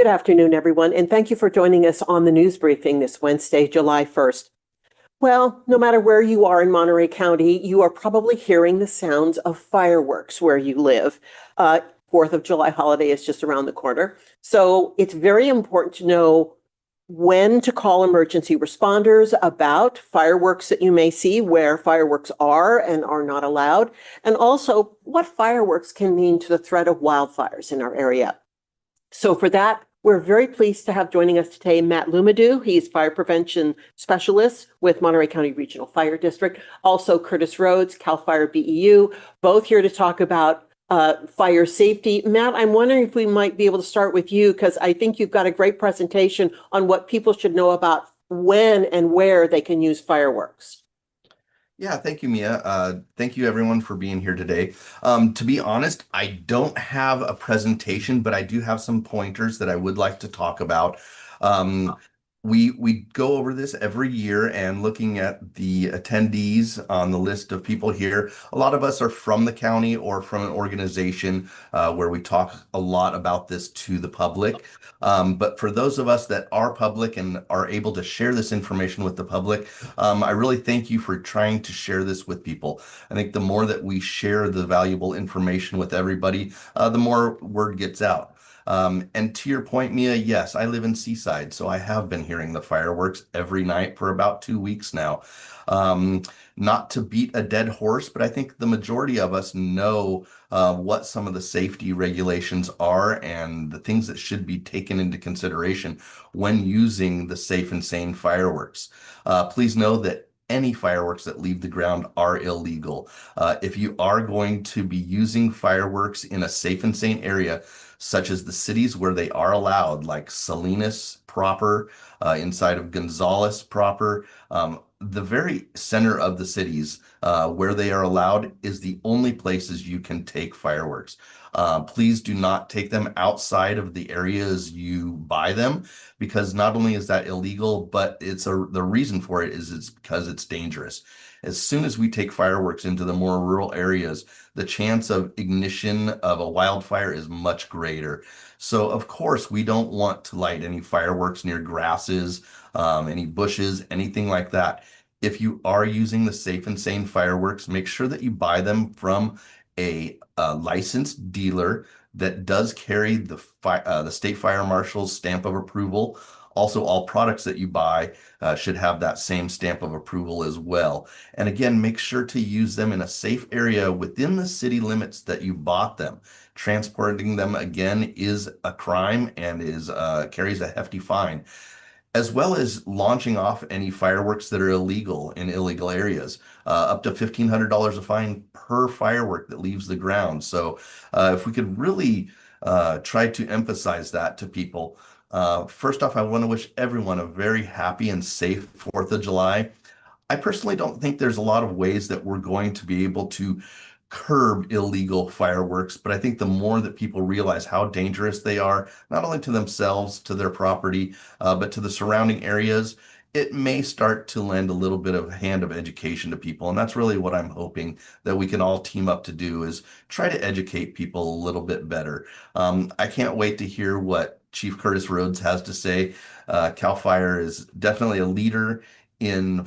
Good afternoon, everyone, and thank you for joining us on the news briefing this Wednesday, July 1st. Well, no matter where you are in Monterey County, you are probably hearing the sounds of fireworks where you live. 4th of July holiday is just around the corner. So it's very important to know when to call emergency responders about fireworks that you may see, where fireworks are and are not allowed, and also what fireworks can mean to the threat of wildfires in our area. So for that, we're very pleased to have joining us today Matt Lumadue. He's fire prevention specialist with Monterey County Regional Fire District. Also Curtis Rhodes, CalFire BEU, both here to talk about fire safety. Matt, I'm wondering if we might be able to start with you, because I think you've got a great presentation on what people should know about when and where they can use fireworks. Yeah, thank you, Mia. Thank you, everyone, for being here today. To be honest, I don't have a presentation, but I do have some pointers that I would like to talk about. We go over this every year, and looking at the attendees on the list of people here, a lot of us are from the county or from an organization where we talk a lot about this to the public. But for those of us that are public and are able to share this information with the public, I really thank you for trying to share this with people. I think the more that we share the valuable information with everybody, the more word gets out. And to your point, Mia, yes, I live in Seaside, so I have been hearing the fireworks every night for about 2 weeks now. Not to beat a dead horse, but I think the majority of us know what some of the safety regulations are and the things that should be taken into consideration when using the safe and sane fireworks. Please know that any fireworks that leave the ground are illegal. If you are going to be using fireworks in a safe and sane area, such as the cities where they are allowed, like Salinas proper, inside of Gonzales proper, the very center of the cities where they are allowed is the only places you can take fireworks. Please do not take them outside of the areas you buy them, because not only is that illegal, but the reason for it is it's because it's dangerous. As soon as we take fireworks into the more rural areas, the chance of ignition of a wildfire is much greater. So of course, we don't want to light any fireworks near grasses, any bushes, anything like that. If you are using the safe and sane fireworks, make sure that you buy them from a licensed dealer that does carry the state fire marshal's stamp of approval. Also, all products that you buy should have that same stamp of approval as well. And again, make sure to use them in a safe area within the city limits that you bought them. Transporting them, again, is a crime and carries a hefty fine, as well as launching off any fireworks that are illegal in illegal areas. Up to $1,500 a fine per firework that leaves the ground. So if we could really try to emphasize that to people. First off, I want to wish everyone a very happy and safe 4th of July. I personally don't think there's a lot of ways that we're going to be able to curb illegal fireworks, but I think the more that people realize how dangerous they are, not only to themselves, to their property, but to the surrounding areas, it may start to lend a little bit of hand of education to people. And that's really what I'm hoping that we can all team up to do, is try to educate people a little bit better. I can't wait to hear what Chief Curtis Rhodes has to say. CalFire is definitely a leader in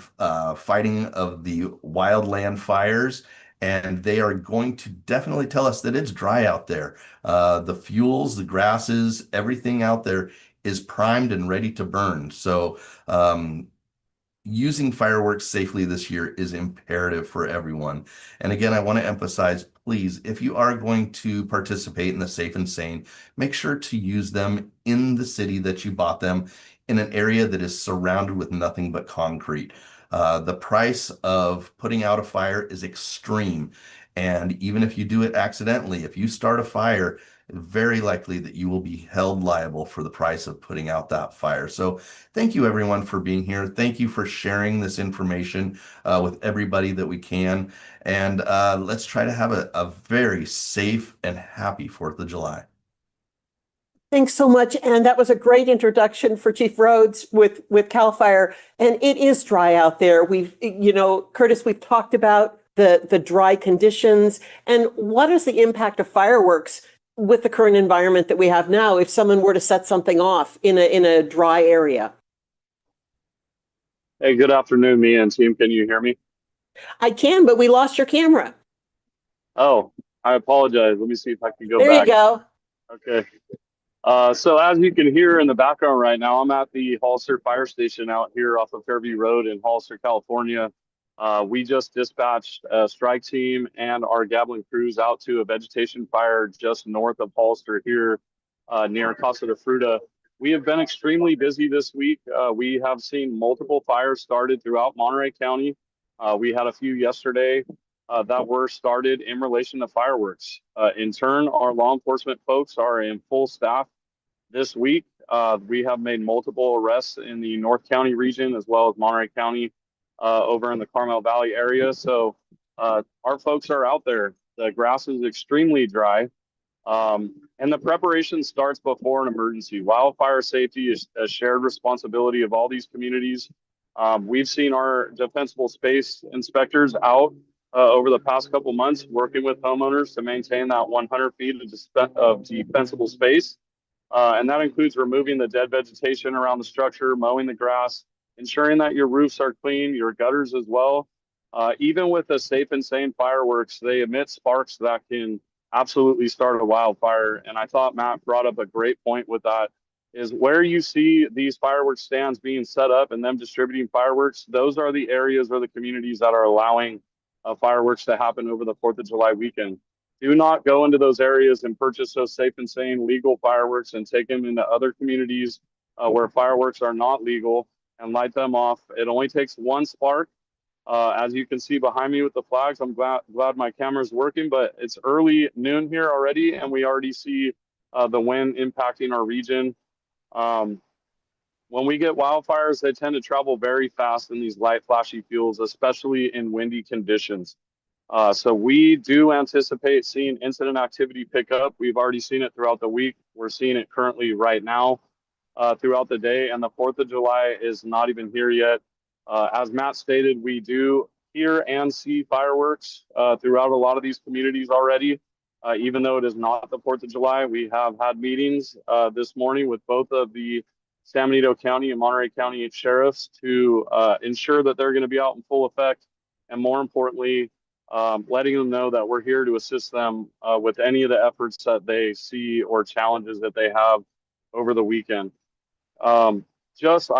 fighting of the wildland fires, and they are going to definitely tell us that it's dry out there. The fuels, the grasses, everything out there is primed and ready to burn. So using fireworks safely this year is imperative for everyone. And again, I want to emphasize, please, if you are going to participate in the safe and sane, make sure to use them in the city that you bought them, in an area that is surrounded with nothing but concrete. The price of putting out a fire is extreme. And even if you do it accidentally, if you start a fire, very likely that you will be held liable for the price of putting out that fire. So thank you, everyone, for being here. Thank you for sharing this information with everybody that we can. And let's try to have a very safe and happy 4th of July. Thanks so much. And that was a great introduction for Chief Rhodes with CalFire. And it is dry out there. Curtis, we've talked about the dry conditions. And what is the impact of fireworks with the current environment that we have now, if someone were to set something off in a dry area? Hey, good afternoon, Mia and team. Can you hear me? I can, but we lost your camera. Oh, I apologize. Let me see if I can go There you back. go. Okay. So as you can hear in the background right now, I'm at the Hollister Fire Station out here off of Fairview Road in Hollister, California. We just dispatched a strike team and our Gabbling crews out to a vegetation fire just north of Hollister here near Casa de Fruta. We have been extremely busy this week. We have seen multiple fires started throughout Monterey County. We had a few yesterday that were started in relation to fireworks. In turn, our law enforcement folks are in full staff this week. We have made multiple arrests in the North County region as well as Monterey County over in the Carmel Valley area. So our folks are out there. The grass is extremely dry. And the preparation starts before an emergency. Wildfire safety is a shared responsibility of all these communities. We've seen our defensible space inspectors out over the past couple months working with homeowners to maintain that 100 feet of defensible space. And that includes removing the dead vegetation around the structure, mowing the grass, ensuring that your roofs are clean, your gutters as well. Even with the safe and sane fireworks, they emit sparks that can absolutely start a wildfire. And I thought Matt brought up a great point with that is where you see these fireworks stands being set up and them distributing fireworks, those are the areas or the communities that are allowing fireworks to happen over the 4th of July weekend. Do not go into those areas and purchase those safe and sane legal fireworks and take them into other communities where fireworks are not legal and light them off. It only takes one spark. As you can see behind me with the flags, I'm glad my camera's working, but it's early noon here already, and we already see the wind impacting our region. When we get wildfires, they tend to travel very fast in these light, flashy fuels, especially in windy conditions. So we do anticipate seeing incident activity pick up. We've already seen it throughout the week. We're seeing it currently right now throughout the day, and the 4th of July is not even here yet. As Matt stated, we do hear and see fireworks throughout a lot of these communities already. Even though it is not the 4th of July, we have had meetings this morning with both of the San Benito County and Monterey County sheriffs to ensure that they're going to be out in full effect. And more importantly, letting them know that we're here to assist them with any of the efforts that they see or challenges that they have over the weekend. I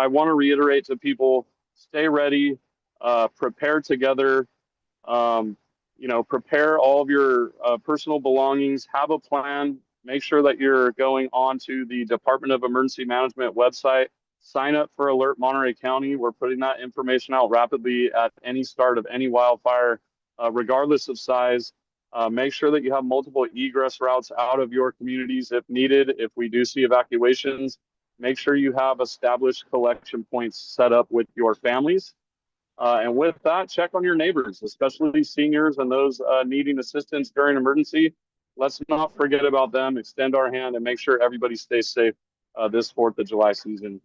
want to reiterate to people, stay ready, prepare together, prepare all of your personal belongings, have a plan, make sure that you're going on to the Department of Emergency Management website, sign up for Alert Monterey County. We're putting that information out rapidly at any start of any wildfire, regardless of size. Make sure that you have multiple egress routes out of your communities if needed. If we do see evacuations, make sure you have established collection points set up with your families. And with that, check on your neighbors, especially seniors and those needing assistance during emergency. Let's not forget about them, extend our hand, and make sure everybody stays safe this 4th of July season.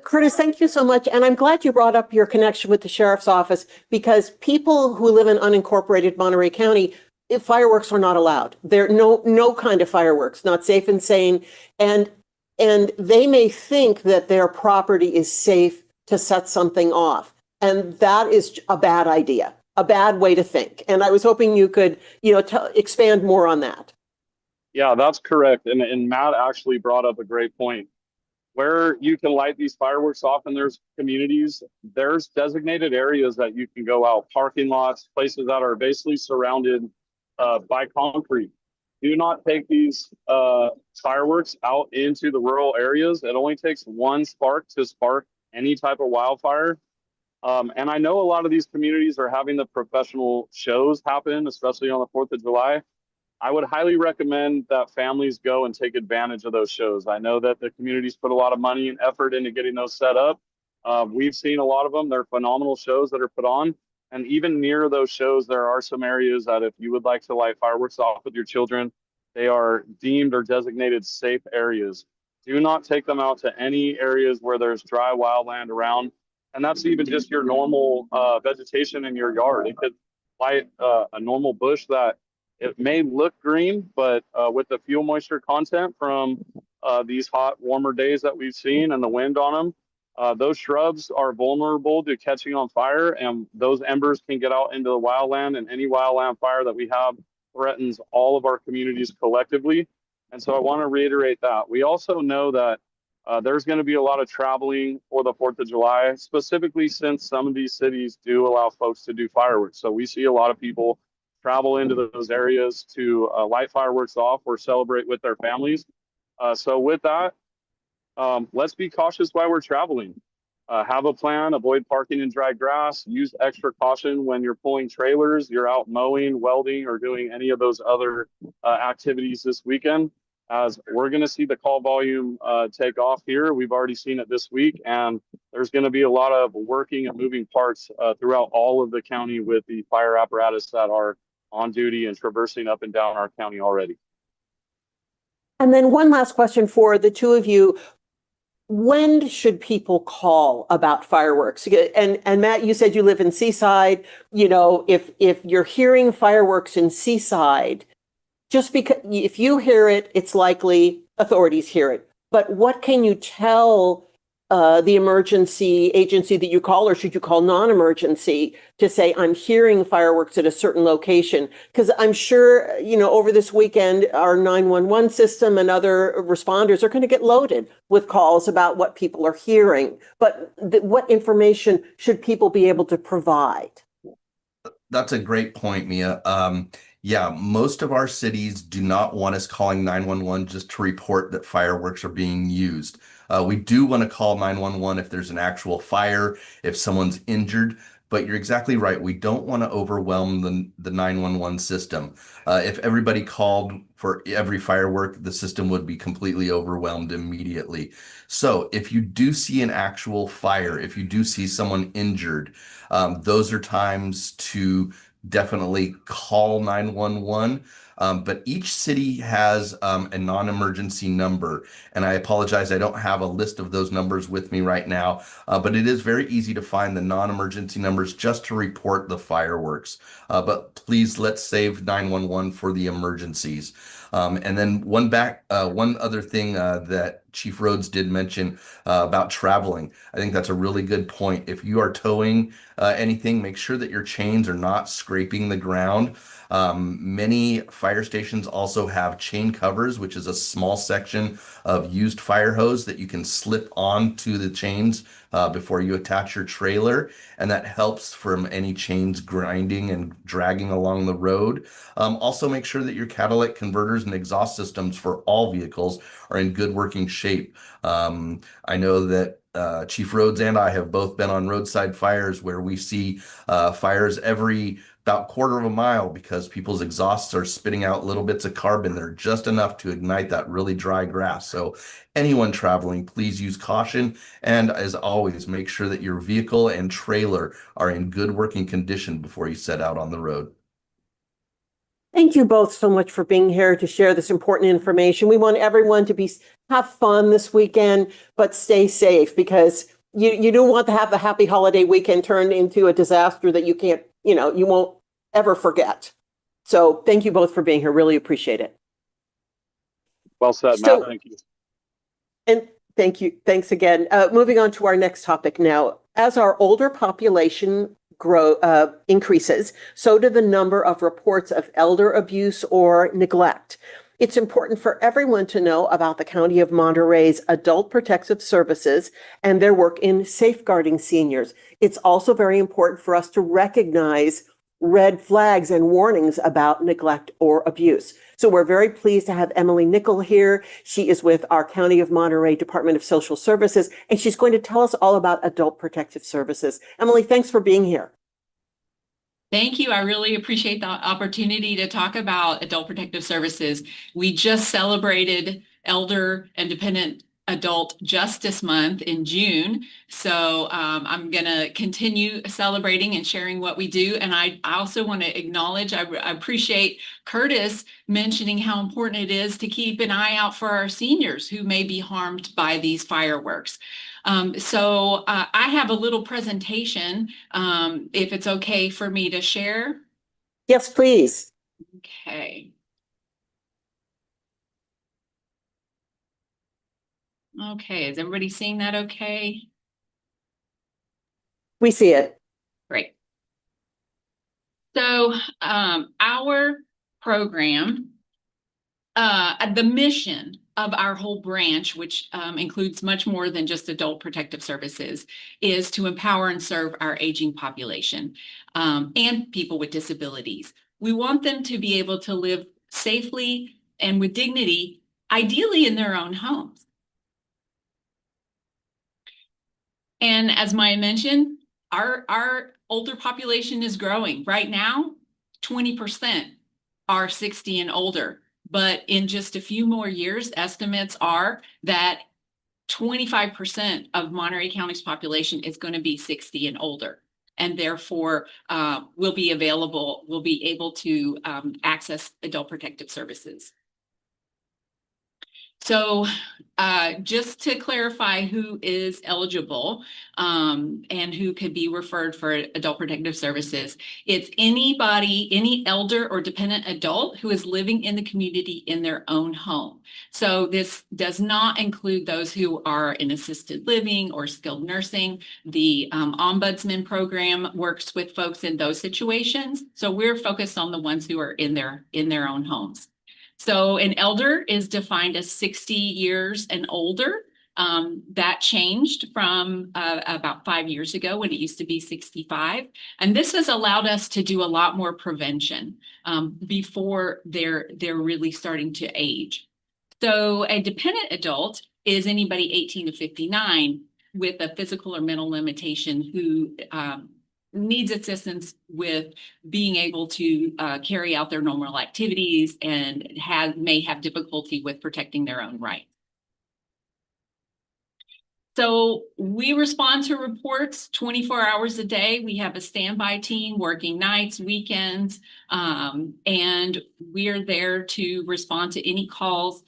Curtis, thank you so much. And I'm glad you brought up your connection with the sheriff's office, because people who live in unincorporated Monterey County, fireworks are not allowed. There no kind of fireworks, not safe and sane. And they may think that their property is safe to set something off. And that is a bad idea, a bad way to think. And I was hoping you could, expand more on that. Yeah, that's correct. And Matt actually brought up a great point. Where you can light these fireworks off in there's communities, there's designated areas that you can go out, parking lots, places that are basically surrounded by concrete. Do not take these fireworks out into the rural areas. It only takes one spark to spark any type of wildfire. And I know a lot of these communities are having the professional shows happen, especially on the 4th of July. I would highly recommend that families go and take advantage of those shows. I know that the communities put a lot of money and effort into getting those set up. We've seen a lot of them. They're phenomenal shows that are put on. And even near those shows, there are some areas that if you would like to light fireworks off with your children, they are deemed or designated safe areas. Do not take them out to any areas where there's dry wildland around. And that's even just your normal vegetation in your yard. It could light a normal bush that It may look green, but with the fuel moisture content from these hot, warmer days that we've seen and the wind on them, those shrubs are vulnerable to catching on fire, and those embers can get out into the wildland, and any wildland fire that we have threatens all of our communities collectively. And so I want to reiterate that. We also know that there's going to be a lot of traveling for the 4th of July, specifically since some of these cities do allow folks to do fireworks. So we see a lot of people travel into those areas to light fireworks off or celebrate with their families. So with that, let's be cautious while we're traveling. Have a plan, avoid parking in dry grass, use extra caution when you're pulling trailers, you're out mowing, welding, or doing any of those other activities this weekend, as we're going to see the call volume take off here. We've already seen it this week, and there's going to be a lot of working and moving parts throughout all of the county with the fire apparatus that are on duty and traversing up and down our county already. And then one last question for the two of you. When should people call about fireworks? And Matt, you said you live in Seaside. You know, if you're hearing fireworks in Seaside, just because if you hear it, it's likely authorities hear it. But what can you tell the emergency agency that you call, or should you call non-emergency to say, I'm hearing fireworks at a certain location? Because I'm sure, you know, over this weekend, our 911 system and other responders are going to get loaded with calls about what people are hearing. But what information should people be able to provide? That's a great point, Mia. Yeah, most of our cities do not want us calling 911 just to report that fireworks are being used. We do want to call 911 if there's an actual fire, if someone's injured, but you're exactly right. We don't want to overwhelm the 911 system. If everybody called for every firework, the system would be completely overwhelmed immediately. So if you do see an actual fire, if you do see someone injured, those are times to definitely call 911. But each city has a non-emergency number, and I apologize, I don't have a list of those numbers with me right now, but it is very easy to find the non-emergency numbers just to report the fireworks. But please, let's save 911 for the emergencies. And then one other thing that Chief Rhodes did mention about traveling. I think that's a really good point. If you are towing anything, make sure that your chains are not scraping the ground. Many fire stations also have chain covers, which is a small section of used fire hose that you can slip onto the chains before you attach your trailer, and that helps from any chains grinding and dragging along the road. Also, make sure that your catalytic converters and exhaust systems for all vehicles are in good working shape. I know that Chief Rhodes and I have both been on roadside fires where we see fires every about quarter of a mile because people's exhausts are spitting out little bits of carbon. They're just enough to ignite that really dry grass. So anyone traveling, please use caution. And as always, make sure that your vehicle and trailer are in good working condition before you set out on the road. Thank you both so much for being here to share this important information. We want everyone to have fun this weekend, but stay safe, because you don't want to have the happy holiday weekend turned into a disaster that you can't, you won't ever forget. So thank you both for being here. Really appreciate it. Well said, Matt. Thank you. And thank you. Thanks again. Moving on to our next topic now. As our older population increases, so do the number of reports of elder abuse or neglect. It's important for everyone to know about the County of Monterey's Adult Protective Services and their work in safeguarding seniors. It's also very important for us to recognize red flags and warnings about neglect or abuse. So we're very pleased to have Emily Nicholl here. She is with our County of Monterey Department of Social Services, and she's going to tell us all about Adult Protective Services. Emily, thanks for being here. Thank you. I really appreciate the opportunity to talk about Adult Protective Services. We just celebrated Elder and Dependent Adult Justice Month in June. So I'm going to continue celebrating and sharing what we do. And I also want to acknowledge, I appreciate Curtis mentioning how important it is to keep an eye out for our seniors who may be harmed by these fireworks. So I have a little presentation, if it's okay for me to share. Yes, please. Okay. Okay, is everybody seeing that okay? We see it. Great. So our program, the mission of our whole branch, which includes much more than just adult protective services, is to empower and serve our aging population and people with disabilities. We want them to be able to live safely and with dignity, ideally in their own homes. And as Maya mentioned, our older population is growing. Right now, 20% are 60 and older. But in just a few more years, estimates are that 25% of Monterey County's population is going to be 60 and older. And therefore, will be able to access adult protective services. So just to clarify who is eligible and who could be referred for adult protective services, it's anybody, any elder or dependent adult who is living in the community in their own home. So this does not include those who are in assisted living or skilled nursing. The Ombudsman program works with folks in those situations. So we're focused on the ones who are in their own homes. So an elder is defined as 60 years and older. That changed from about 5 years ago when it used to be 65. And this has allowed us to do a lot more prevention before they're really starting to age. So a dependent adult is anybody 18 to 59 with a physical or mental limitation who needs assistance with being able to carry out their normal activities and may have difficulty with protecting their own rights. So we respond to reports 24 hours a day. We have a standby team working nights, weekends, and we are there to respond to any calls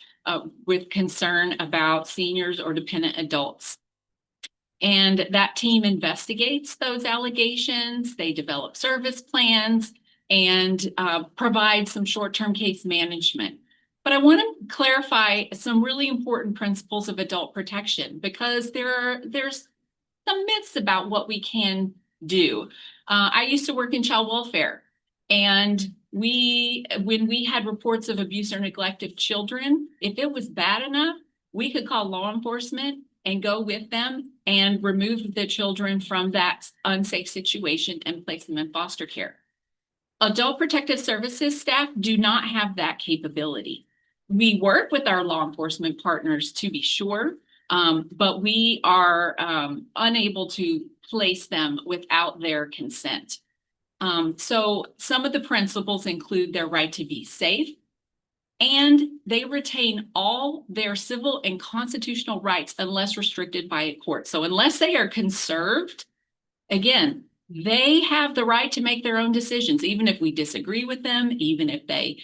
with concern about seniors or dependent adults. And that team investigates those allegations. They develop service plans and provide some short-term case management. But I want to clarify some really important principles of adult protection because there's some myths about what we can do. I used to work in child welfare, and when we had reports of abuse or neglect of children, if it was bad enough, we could call law enforcement and go with them and remove the children from that unsafe situation and place them in foster care. Adult protective services staff do not have that capability. We work with our law enforcement partners to be sure, but we are unable to place them without their consent. So some of the principles include their right to be safe, and they retain all their civil and constitutional rights unless restricted by a court. So unless they are conserved, again, they have the right to make their own decisions, even if we disagree with them, even if they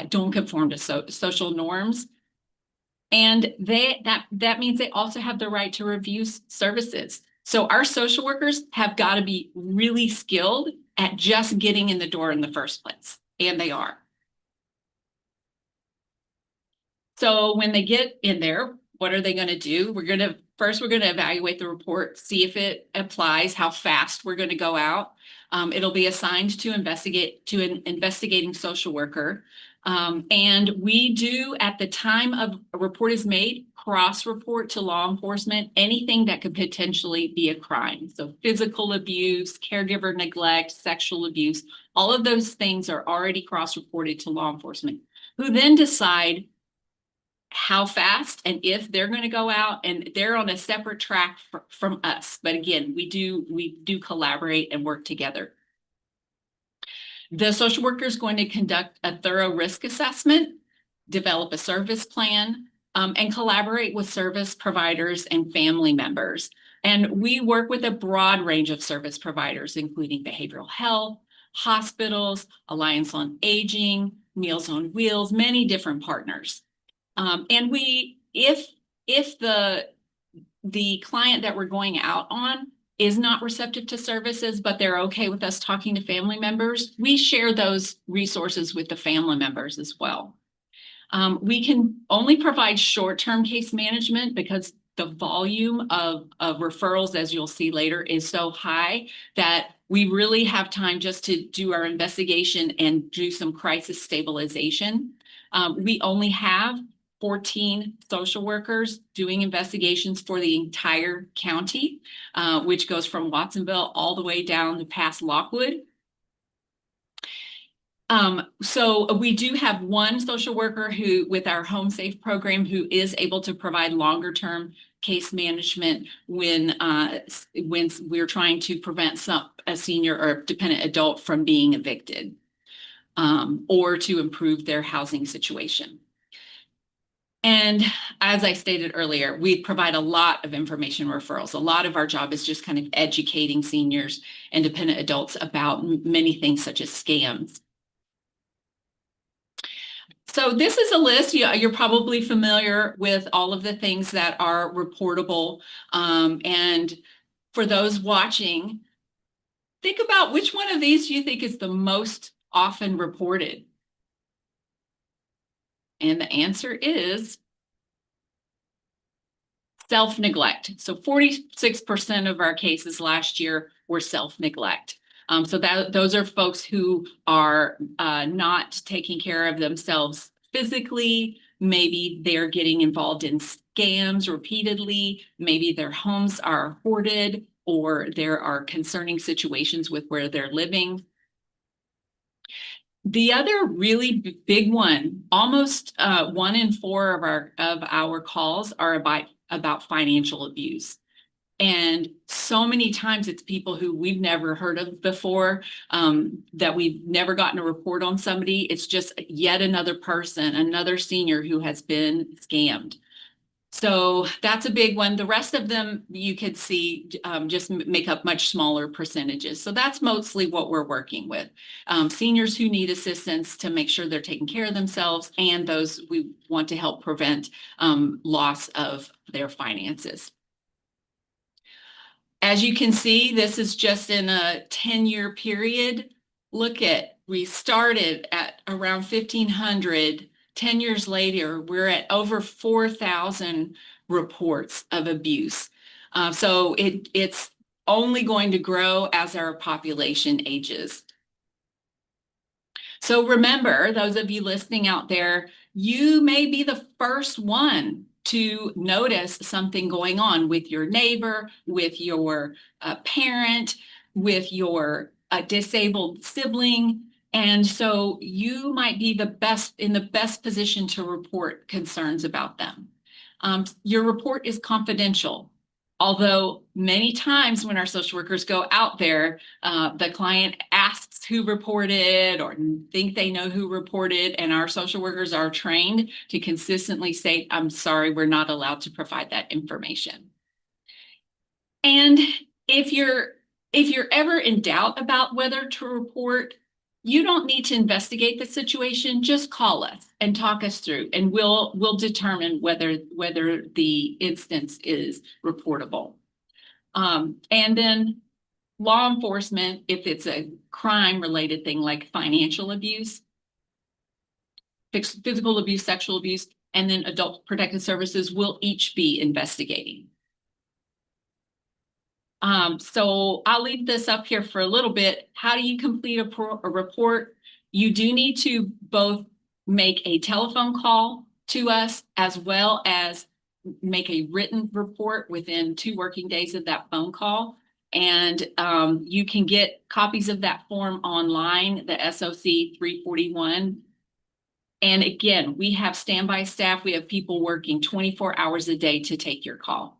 don't conform to social norms. And that means they also have the right to review services. So our social workers have got to be really skilled at just getting in the door in the first place, and they are. So when they get in there, what are they going to do? We're going to evaluate the report, see if it applies, how fast we're going to go out. It'll be assigned to an investigating social worker. And we do, at the time of a report is made, cross-report to law enforcement anything that could potentially be a crime. So physical abuse, caregiver neglect, sexual abuse, all of those things are already cross-reported to law enforcement, who then decide how fast and if they're going to go out, and they're on a separate track from us. But again, we do collaborate and work together. The social worker is going to conduct a thorough risk assessment, develop a service plan, and collaborate with service providers and family members. And we work with a broad range of service providers, including behavioral health, hospitals, Alliance on Aging, Meals on Wheels, many different partners. And if the client that we're going out on is not receptive to services, but they're okay with us talking to family members, we share those resources with the family members as well. We can only provide short-term case management because the volume of referrals, as you'll see later, is so high that we really have time just to do our investigation and do some crisis stabilization. We only have 14 social workers doing investigations for the entire county, which goes from Watsonville all the way down to past Lockwood. So we do have one social worker who, with our Home Safe program, who is able to provide longer term case management when we're trying to prevent a senior or dependent adult from being evicted, or to improve their housing situation. And as I stated earlier, we provide a lot of information referrals. A lot of our job is just kind of educating seniors and dependent adults about many things such as scams. So this is a list. You're probably familiar with all of the things that are reportable. And for those watching, think about which one of these you think is the most often reported. And the answer is self-neglect. So 46% of our cases last year were self-neglect. So those are folks who are not taking care of themselves physically. Maybe they're getting involved in scams repeatedly. Maybe their homes are hoarded, or there are concerning situations with where they're living. The other really big one, almost 1 in 4 of our calls are about financial abuse. And so many times it's people who we've never heard of before, that we've never gotten a report on somebody. It's just yet another person, another senior who has been scammed. So that's a big one. The rest of them you could see just make up much smaller percentages. So that's mostly what we're working with. Seniors who need assistance to make sure they're taking care of themselves, and those we want to help prevent loss of their finances. As you can see, this is just in a 10-year period. Look at, we started at around 1,500. 10 years later, we're at over 4,000 reports of abuse. So it's only going to grow as our population ages. So remember, those of you listening out there, you may be the first one to notice something going on with your neighbor, with your parent, with your disabled sibling. And so you might be in the best position to report concerns about them. Your report is confidential. Although many times when our social workers go out there, the client asks who reported or think they know who reported, and our social workers are trained to consistently say, I'm sorry, we're not allowed to provide that information. And if you're ever in doubt about whether to report, you don't need to investigate the situation. Just call us and talk us through, and we'll determine whether the instance is reportable. And then law enforcement, if it's a crime-related thing like financial abuse, physical abuse, sexual abuse, and then adult protective services will each be investigating. So I'll leave this up here for a little bit. How do you complete a report? You do need to both make a telephone call to us as well as make a written report within 2 working days of that phone call. And you can get copies of that form online, the SOC 341. And again, we have standby staff. We have people working 24 hours a day to take your call.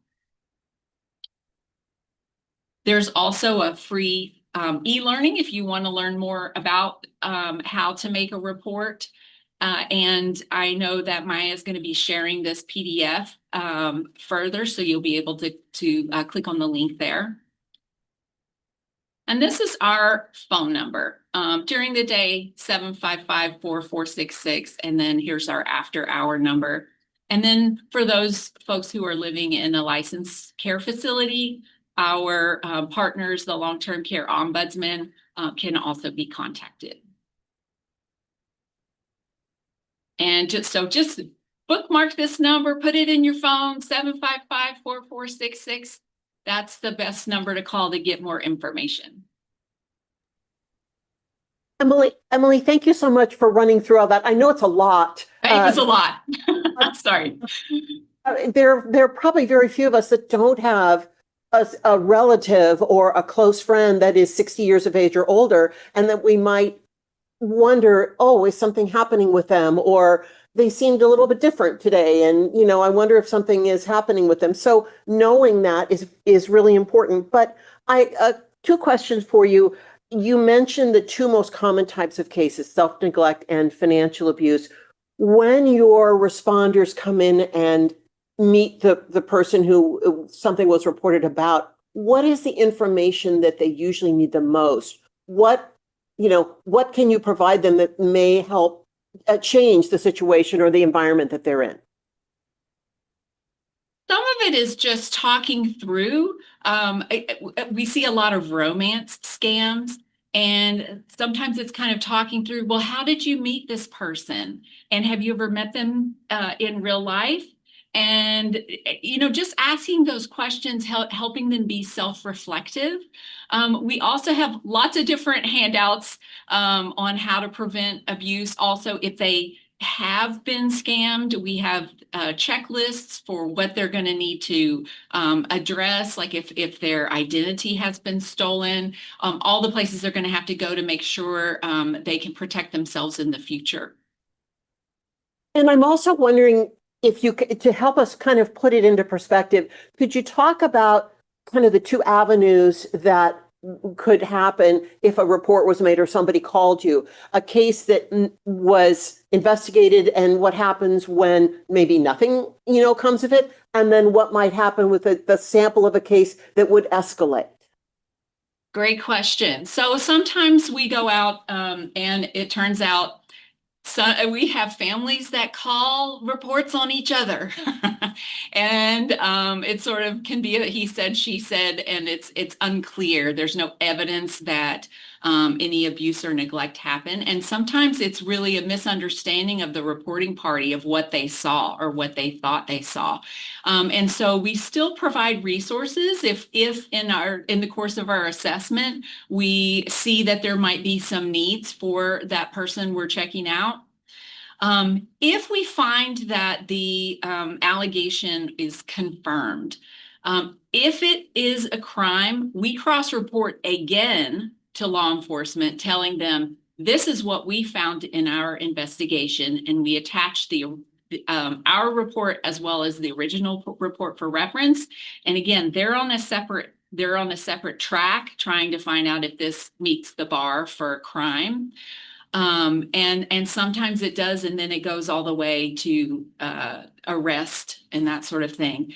There's also a free e-learning if you want to learn more about how to make a report. And I know that Maya is going to be sharing this PDF further, so you'll be able to click on the link there. And this is our phone number. During the day, 755-4466, and then here's our after-hour number. And then for those folks who are living in a licensed care facility, our partners, the long-term care ombudsman, can also be contacted. And just bookmark this number, put it in your phone, 755-4466. That's the best number to call to get more information. Emily, thank you so much for running through all that. I know it's a lot. It was a lot. Sorry. There are probably very few of us that don't have a relative or a close friend that is 60 years of age or older, and that we might wonder, oh, is something happening with them? Or they seemed a little bit different today, and I wonder if something is happening with them. So knowing that is really important. But two questions for you. You mentioned the two most common types of cases, self-neglect and financial abuse. When your responders come in and meet the person who something was reported about, what is the information that they usually need the most? What can you provide them that may help change the situation or the environment that they're in? Some of it is just talking through. We see a lot of romance scams, and sometimes it's kind of talking through, well, how did you meet this person? And have you ever met them in real life? And, just asking those questions, helping them be self-reflective. We also have lots of different handouts on how to prevent abuse. Also, if they have been scammed, we have checklists for what they're going to need to address, like if their identity has been stolen, all the places they're going to have to go to make sure they can protect themselves in the future. And I'm also wondering, if you could, to help us kind of put it into perspective, could you talk about kind of the two avenues that could happen if a report was made or somebody called you, a case that was investigated, and what happens when maybe nothing, comes of it, and then what might happen with the sample of a case that would escalate? Great question. So sometimes we go out and it turns out we have families that call reports on each other. And it sort of can be a he said, she said, and it's unclear. There's no evidence that any abuse or neglect happened. And sometimes it's really a misunderstanding of the reporting party of what they saw or what they thought they saw. And so we still provide resources if in the course of our assessment, we see that there might be some needs for that person we're checking out. If we find that the allegation is confirmed, if it is a crime, we cross-report again to law enforcement, telling them this is what we found in our investigation, and we attach our report as well as the original report for reference. And again, they're on a separate track trying to find out if this meets the bar for a crime. And sometimes it does, and then it goes all the way to arrest and that sort of thing.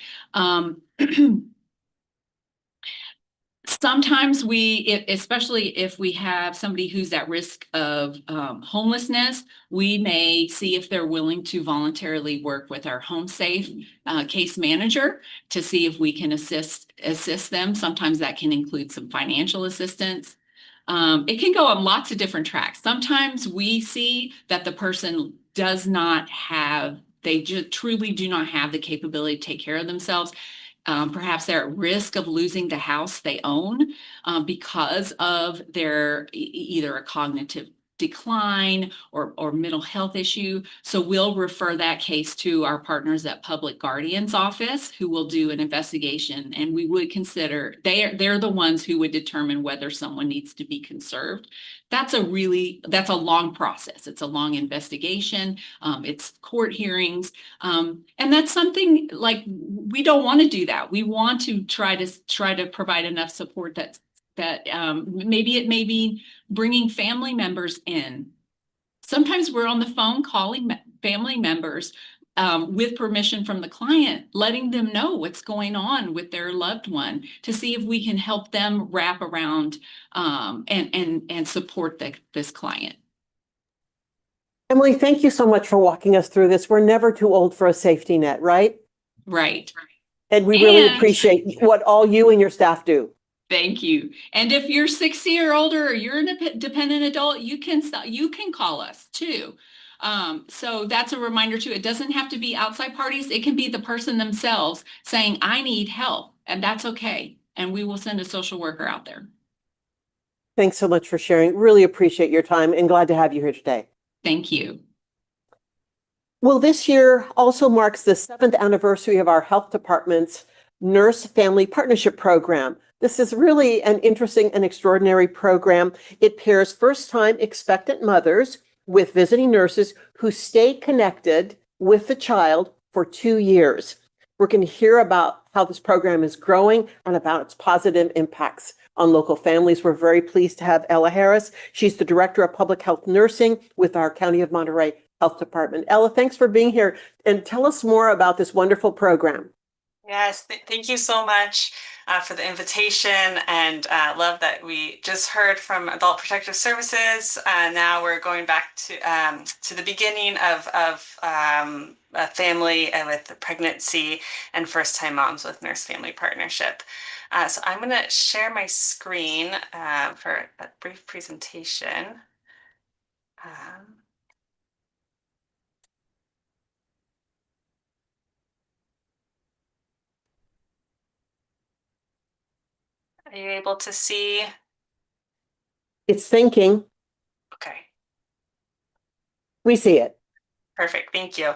Sometimes especially if we have somebody who's at risk of homelessness, we may see if they're willing to voluntarily work with our home safe case manager to see if we can assist them. Sometimes that can include some financial assistance. It can go on lots of different tracks. Sometimes we see that the person they just truly do not have the capability to take care of themselves. Perhaps they're at risk of losing the house they own because of their either a cognitive decline or mental health issue. So we'll refer that case to our partners at Public Guardian's office, who will do an investigation, and we would consider they're the ones who would determine whether someone needs to be conserved. That's a long process. It's a long investigation. It's court hearings. And that's something like we don't want to do that. We want to try to provide enough support that maybe it may be bringing family members in. Sometimes we're on the phone calling family members with permission from the client, letting them know what's going on with their loved one to see if we can help them wrap around and support this client. Emily, thank you so much for walking us through this. We're never too old for a safety net, right? Right. And we really And- appreciate what all you and your staff do. Thank you. And if you're 60 or older, or you're a dependent adult, you can call us too. So that's a reminder too. It doesn't have to be outside parties. It can be the person themselves saying, I need help, and that's okay. And we will send a social worker out there. Thanks so much for sharing. Really appreciate your time and glad to have you here today. Thank you. Well, this year also marks the 7th anniversary of our health department's Nurse Family Partnership Program. This is really an interesting and extraordinary program. It pairs first-time expectant mothers with visiting nurses who stay connected with the child for 2 years. We're going to hear about how this program is growing and about its positive impacts on local families. We're very pleased to have Ella Harris. She's the Director of Public Health Nursing with our County of Monterey Health Department. Ella, thanks for being here and tell us more about this wonderful program. Yes, thank you so much for the invitation, and love that we just heard from Adult Protective Services. Now we're going back to the beginning of a family with pregnancy and first-time moms with Nurse Family Partnership. So I'm going to share my screen for a brief presentation. Are you able to see? It's thinking. Okay. We see it. Perfect, thank you.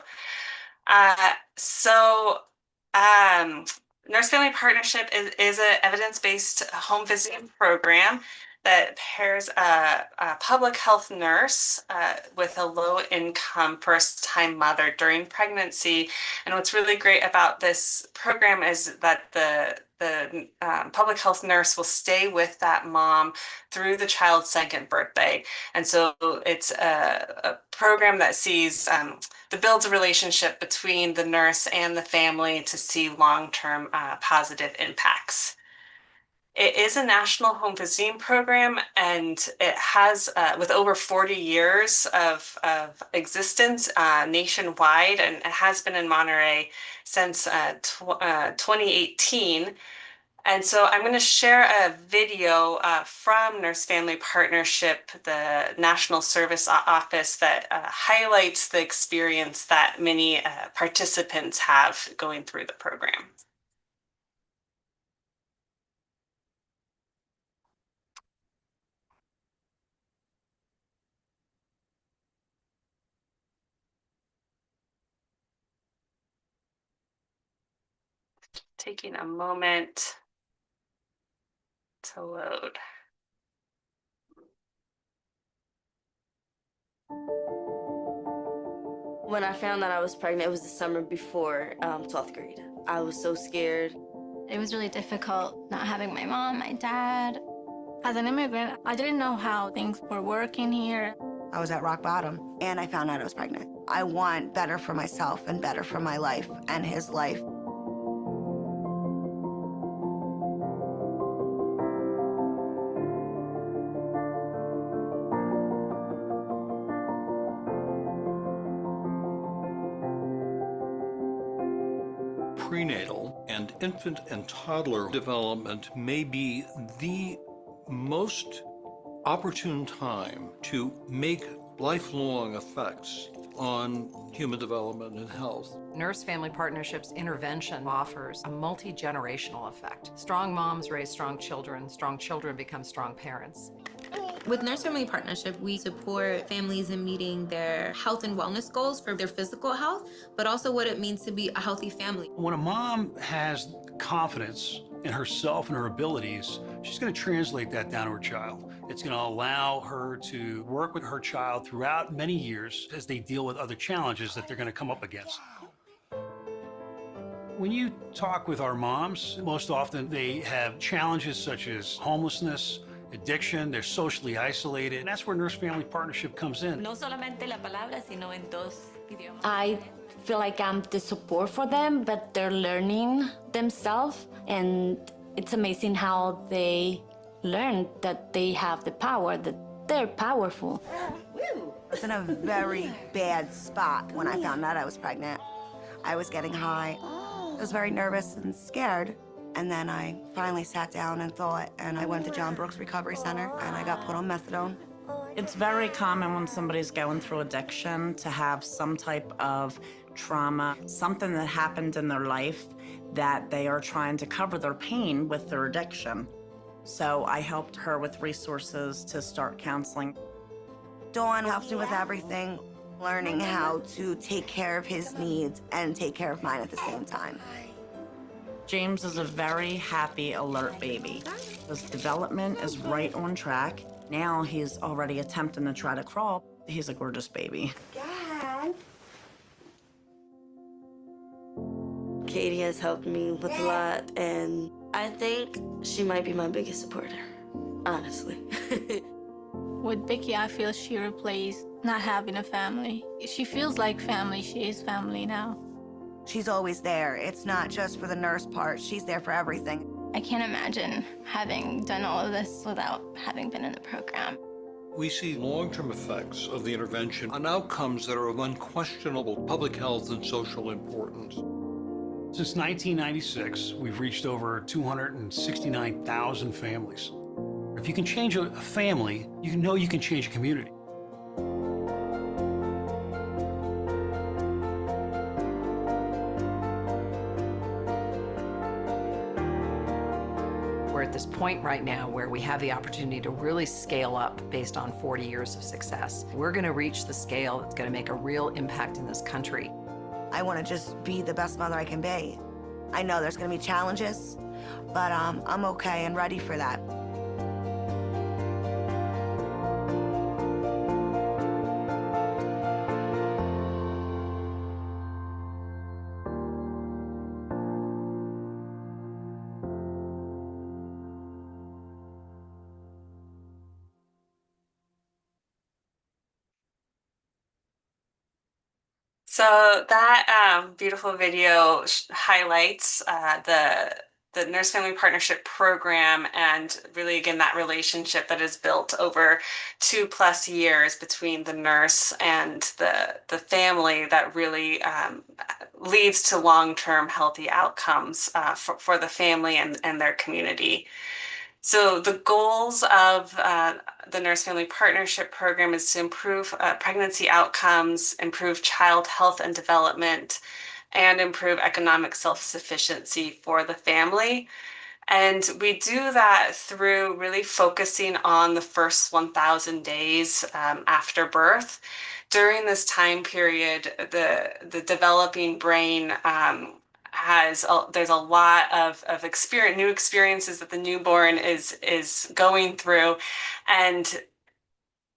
Nurse Family Partnership is an evidence-based home visiting program that pairs a public health nurse with a low-income first-time mother during pregnancy. And what's really great about this program is that the public health nurse will stay with that mom through the child's second birthday. And so it's a program that sees that builds a relationship between the nurse and the family to see long-term positive impacts. It is a national home visiting program, and it has, with over 40 years of existence nationwide, and it has been in Monterey since 2018. And so I'm going to share a video from Nurse Family Partnership, the National Service Office, that highlights the experience that many participants have going through the program. Taking a moment to load. When I found out I was pregnant, it was the summer before 12th grade. I was so scared. It was really difficult not having my mom, my dad. As an immigrant, I didn't know how things were working here. I was at rock bottom, and I found out I was pregnant. I want better for myself and better for my life and his life. Prenatal and infant and toddler development may be the most opportune time to make lifelong effects on human development and health. Nurse Family Partnership's intervention offers a multi-generational effect. Strong moms raise strong children become strong parents. With Nurse Family Partnership, we support families in meeting their health and wellness goals for their physical health, but also what it means to be a healthy family. When a mom has confidence in herself and her abilities, she's going to translate that down to her child. It's going to allow her to work with her child throughout many years as they deal with other challenges that they're going to come up against. When you talk with our moms, most often they have challenges such as homelessness, addiction, they're socially isolated, and that's where Nurse Family Partnership comes in. No solamente la palabra, sino en dos idiomas. I feel like I'm the support for them, but they're learning themselves, and it's amazing how they learn that they have the power, that they're powerful. I was in a very bad spot when I found out I was pregnant. I was getting high. I was very nervous and scared. And then I finally sat down and thought, and I went to John Brooks Recovery Center, and I got put on methadone. It's very common when somebody's going through addiction to have some type of trauma, something that happened in their life that they are trying to cover their pain with their addiction. So I helped her with resources to start counseling. Dawn helps me with everything, learning how to take care of his needs and take care of mine at the same time. James is a very happy, alert baby. His development is right on track. Now he's already attempting to try to crawl. He's a gorgeous baby. Katie has helped me with a lot, and I think she might be my biggest supporter, honestly. With Vicky, I feel she replaced not having a family. She feels like family. She is family now. She's always there. It's not just for the nurse part. She's there for everything. I can't imagine having done all of this without having been in the program. We see long-term effects of the intervention on outcomes that are of unquestionable public health and social importance. Since 1996, we've reached over 269,000 families. If you can change a family, you know you can change a community. We're at this point right now where we have the opportunity to really scale up based on 40 years of success. We're going to reach the scale that's going to make a real impact in this country. I want to just be the best mother I can be. I know there's going to be challenges, but I'm okay and ready for that. So that beautiful video highlights the Nurse Family Partnership Program, and really, again, that relationship that is built over 2+ years between the nurse and the family that really leads to long-term healthy outcomes for the family and their community. So the goals of the Nurse Family Partnership Program is to improve pregnancy outcomes, improve child health and development, and improve economic self-sufficiency for the family. And we do that through really focusing on the first 1,000 days after birth. During this time period, the developing brain there's a lot of new experiences that the newborn is going through, and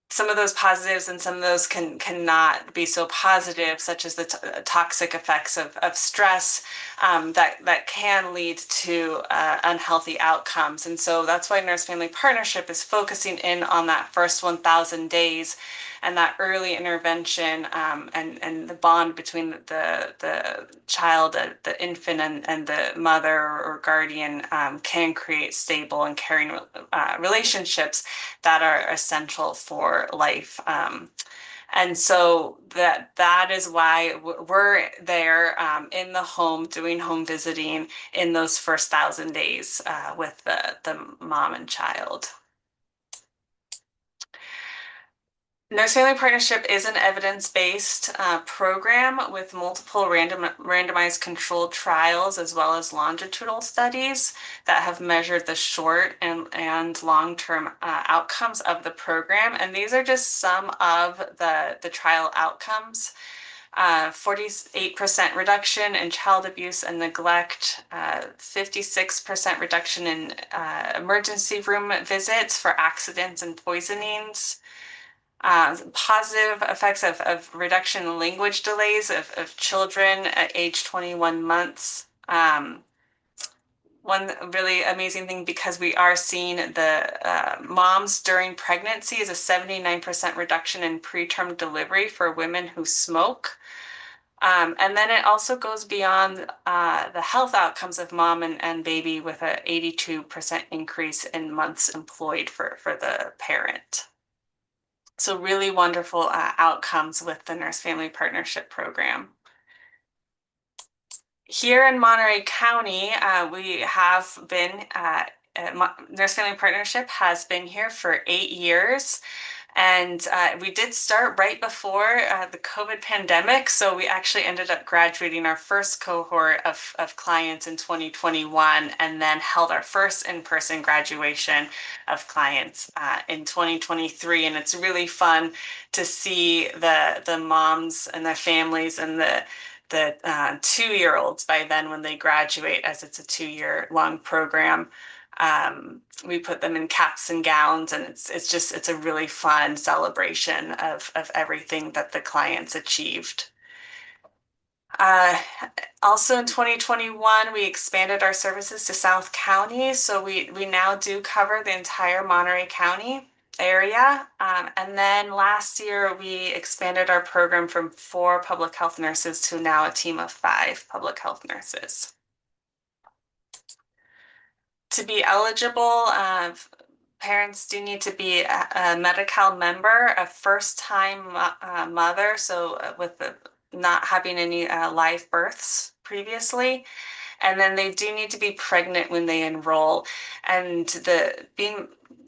some of those positives and some of those cannot be so positive, such as the toxic effects of stress that can lead to unhealthy outcomes. And so that's why Nurse Family Partnership is focusing in on that first 1,000 days and that early intervention and the bond between the child, the infant, and the mother or guardian can create stable and caring relationships that are essential for life. And so that is why we're there in the home doing home visiting in those first 1,000 days with the mom and child. Nurse Family Partnership is an evidence-based program with multiple randomized controlled trials as well as longitudinal studies that have measured the short and long-term outcomes of the program. And these are just some of the trial outcomes. 48% reduction in child abuse and neglect, 56% reduction in emergency room visits for accidents and poisonings, positive effects of reduction in language delays of children at age 21 months. One really amazing thing, because we are seeing the moms during pregnancy, is a 79% reduction in preterm delivery for women who smoke. And then it also goes beyond the health outcomes of mom and baby, with an 82% increase in months employed for the parent. So really wonderful outcomes with the Nurse Family Partnership Program. Here in Monterey County, we have been, Nurse Family Partnership has been here for 8 years. And we did start right before the COVID pandemic. So we actually ended up graduating our first cohort of clients in 2021 and then held our first in-person graduation of clients in 2023. And it's really fun to see the moms and their families and the 2-year-olds by then when they graduate, as it's a 2-year long program. We put them in caps and gowns, and it's a really fun celebration of everything that the clients achieved. Also in 2021, we expanded our services to South County, so we now do cover the entire Monterey County area. And then last year, we expanded our program from 4 public health nurses to now a team of 5 public health nurses. To be eligible, parents do need to be a Medi-Cal member, a first-time mother, so with not having any live births previously. And then they do need to be pregnant when they enroll. And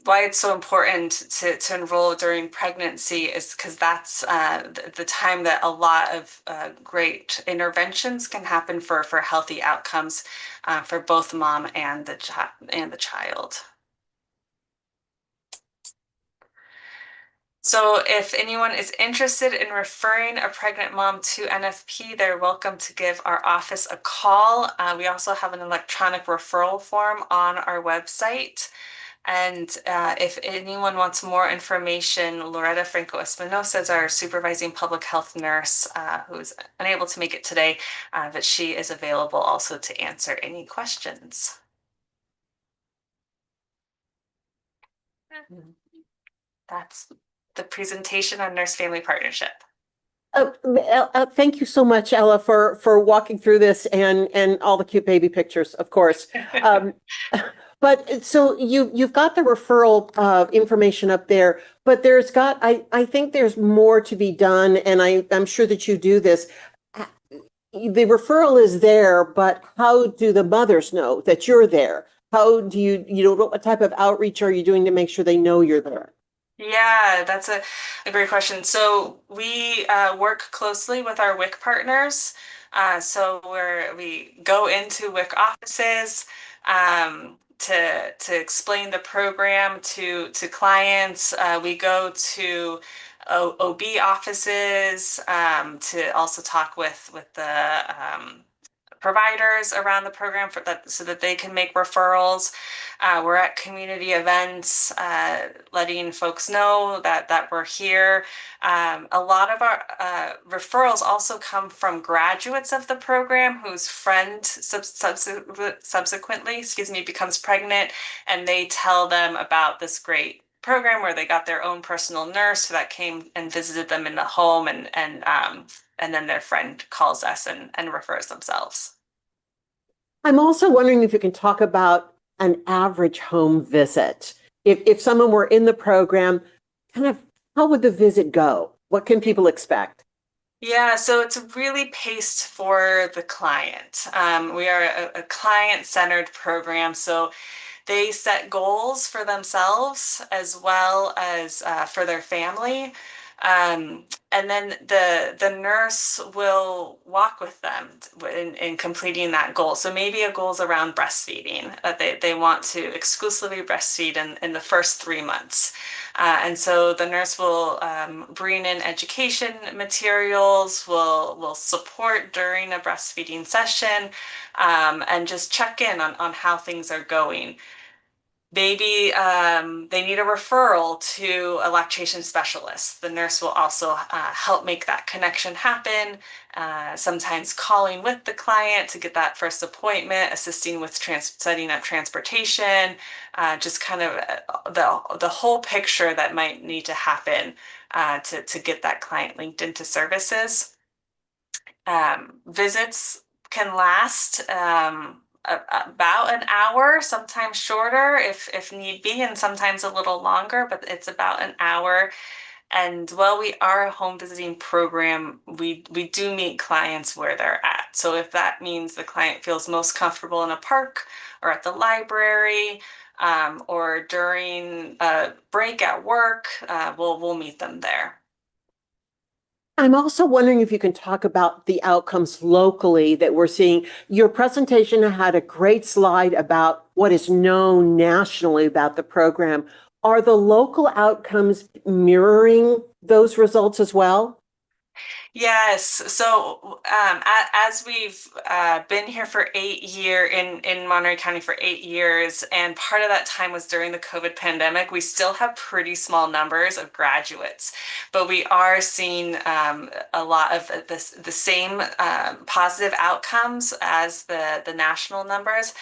why it's so important to enroll during pregnancy is because that's the time that a lot of great interventions can happen for healthy outcomes for both mom and the child. So if anyone is interested in referring a pregnant mom to NFP, they're welcome to give our office a call. We also have an electronic referral form on our website. And if anyone wants more information, Loretta Franco Espinosa is our supervising public health nurse who's unable to make it today, but she is available also to answer any questions. That's the presentation on Nurse Family Partnership. Thank you so much, Ella, for walking through this and all the cute baby pictures, of course. But so you've got the referral information up there, but I think there's more to be done, and I'm sure that you do this. The referral is there, but how do the mothers know that you're there? How do what type of outreach are you doing to make sure they know you're there? Yeah, that's a great question. So we work closely with our WIC partners. So we go into WIC offices to explain the program to clients. We go to OB offices to also talk with the providers around the program so that they can make referrals. We're at community events, letting folks know that we're here. A lot of our referrals also come from graduates of the program whose friend subsequently, becomes pregnant, and they tell them about this great program where they got their own personal nurse that came and visited them in the home, and then their friend calls us and refers themselves. I'm also wondering if you can talk about an average home visit. If someone were in the program, kind of how would the visit go? What can people expect? Yeah, so it's really paced for the client. We are a client-centered program, so they set goals for themselves as well as for their family. And then the nurse will walk with them in completing that goal. So maybe a goal is around breastfeeding, that they want to exclusively breastfeed in the first 3 months. And so the nurse will bring in education materials, will support during a breastfeeding session, and just check in on how things are going. Maybe they need a referral to a lactation specialist. The nurse will also help make that connection happen, sometimes calling with the client to get that first appointment, assisting with setting up transportation, just kind of the whole picture that might need to happen to get that client linked into services. Visits can last about an hour, sometimes shorter if need be, and sometimes a little longer, but it's about an hour. And while we are a home visiting program, we do meet clients where they're at. So if that means the client feels most comfortable in a park or at the library, or during a break at work, we'll meet them there. I'm also wondering if you can talk about the outcomes locally that we're seeing. Your presentation had a great slide about what is known nationally about the program. Are the local outcomes mirroring those results as well? Yes. So as we've been here for 8 years in Monterey County for 8 years, and part of that time was during the COVID pandemic, we still have pretty small numbers of graduates, but we are seeing a lot of the same positive outcomes as the national numbers.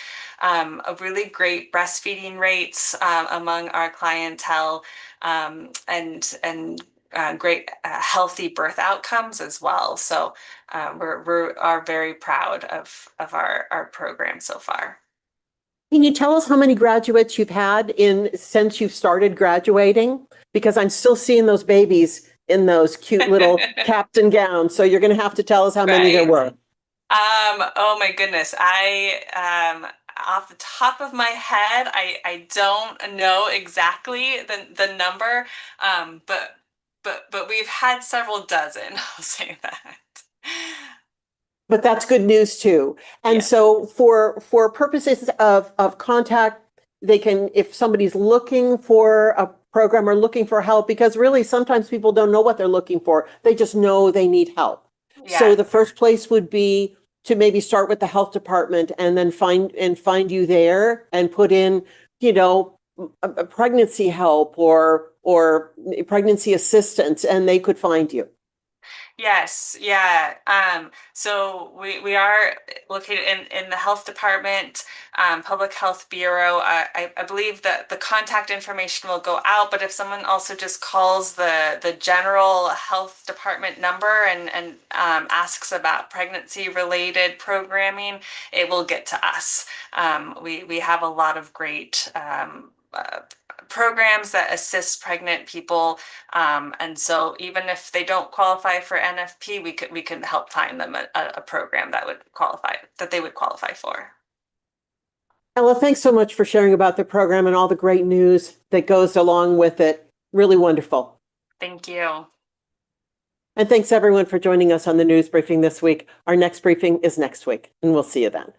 A really great breastfeeding rates among our clientele, and great healthy birth outcomes as well. So we are very proud of our program so far. Can you tell us how many graduates you've had since you've started graduating? Because I'm still seeing those babies in those cute little caps and gowns. So you're going to have to tell us how many there were. Oh my goodness. Off the top of my head, I don't know exactly the number, but we've had several dozen, I'll say that. But that's good news too. And so for purposes of contact, they can, if somebody's looking for a program or looking for help, because really sometimes people don't know what they're looking for. They just know they need help. So the first place would be to maybe start with the health department and then find you there and put in, a pregnancy help or pregnancy assistance, and they could find you. Yes, yeah. So we are located in the health department, public health bureau. I believe that the contact information will go out, but if someone also just calls the general health department number and asks about pregnancy related programming, it will get to us. We have a lot of great programs that assist pregnant people, and so even if they don't qualify for NFP, we can help find them a program that they would qualify for. Ella, thanks so much for sharing about the program and all the great news that goes along with it. Really wonderful. Thank you. And thanks everyone for joining us on the news briefing this week. Our next briefing is next week, and we'll see you then.